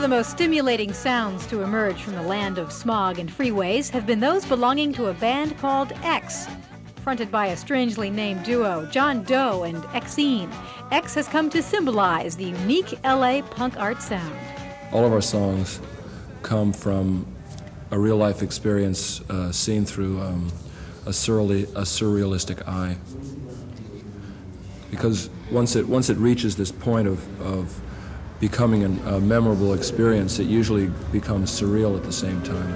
the most stimulating sounds to emerge from the land of smog and freeways have been those belonging to a band called X. Fronted by a strangely named duo, John Doe and Xene, X has come to symbolize the unique LA punk art sound. All of our songs come from a real-life experience seen through a surrealistic eye. Because once it reaches this point of becoming a memorable experience, it usually becomes surreal at the same time.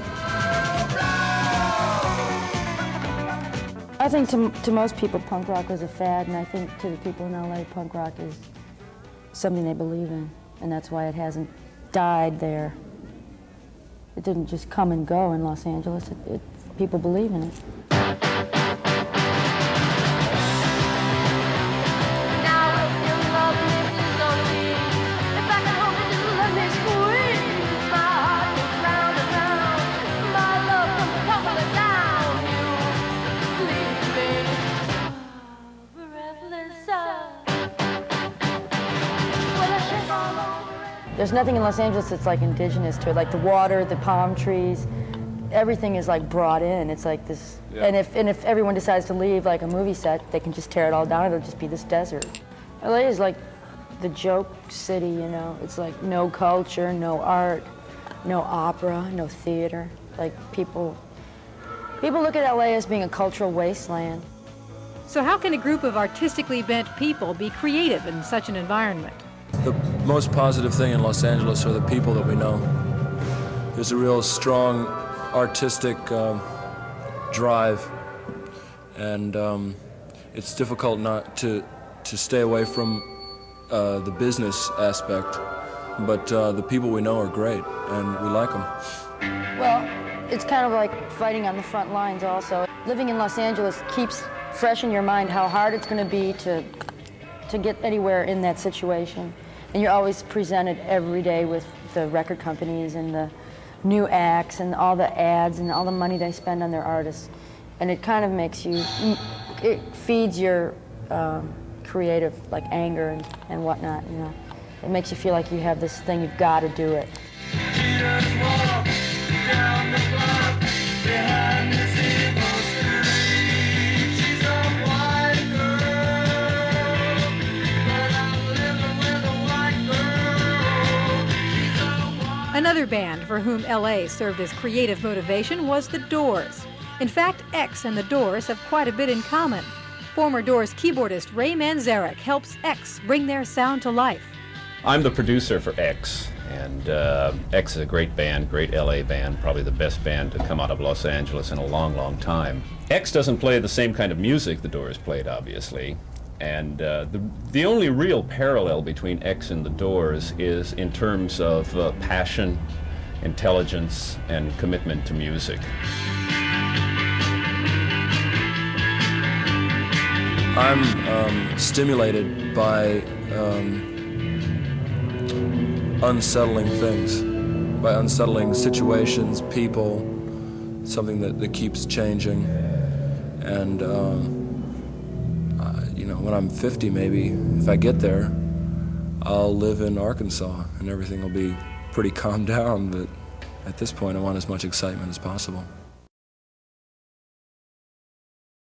I think to most people punk rock was a fad, and I think to the people in LA punk rock is something they believe in, and that's why it hasn't died there. It didn't just come and go in Los Angeles. People believe in it. There's nothing in Los Angeles that's like indigenous to it, like the water, the palm trees, everything is like brought in. It's like this, yeah. And if everyone decides to leave like a movie set, they can just tear it all down. It'll just be this desert. LA is like the joke city, you know. It's like no culture, no art, no opera, no theater. Like people look at LA as being a cultural wasteland. So how can a group of artistically bent people be creative in such an environment? The most positive thing in Los Angeles are the people that we know. There's a real strong artistic drive, and it's difficult not to stay away from the business aspect, but the people we know are great, and we like them. Well, it's kind of like fighting on the front lines also. Living in Los Angeles keeps fresh in your mind how hard it's going to be to get anywhere in that situation. And you're always presented every day with the record companies and the new acts and all the ads and all the money they spend on their artists. And it kind of makes you, it feeds your creative, like anger and whatnot, you know. It makes you feel like you have this thing, you've got to do it. Another band for whom LA served as creative motivation was The Doors. In fact, X and The Doors have quite a bit in common. Former Doors keyboardist Ray Manzarek helps X bring their sound to life. I'm the producer for X, and X is a great band, great LA band, probably the best band to come out of Los Angeles in a long, long time. X doesn't play the same kind of music The Doors played, obviously. And the only real parallel between X and The Doors is in terms of passion, intelligence, and commitment to music. I'm stimulated by unsettling things, by unsettling situations, people, something that keeps changing. And you know, when I'm 50 maybe, if I get there, I'll live in Arkansas and everything will be pretty calmed down, but at this point I want as much excitement as possible.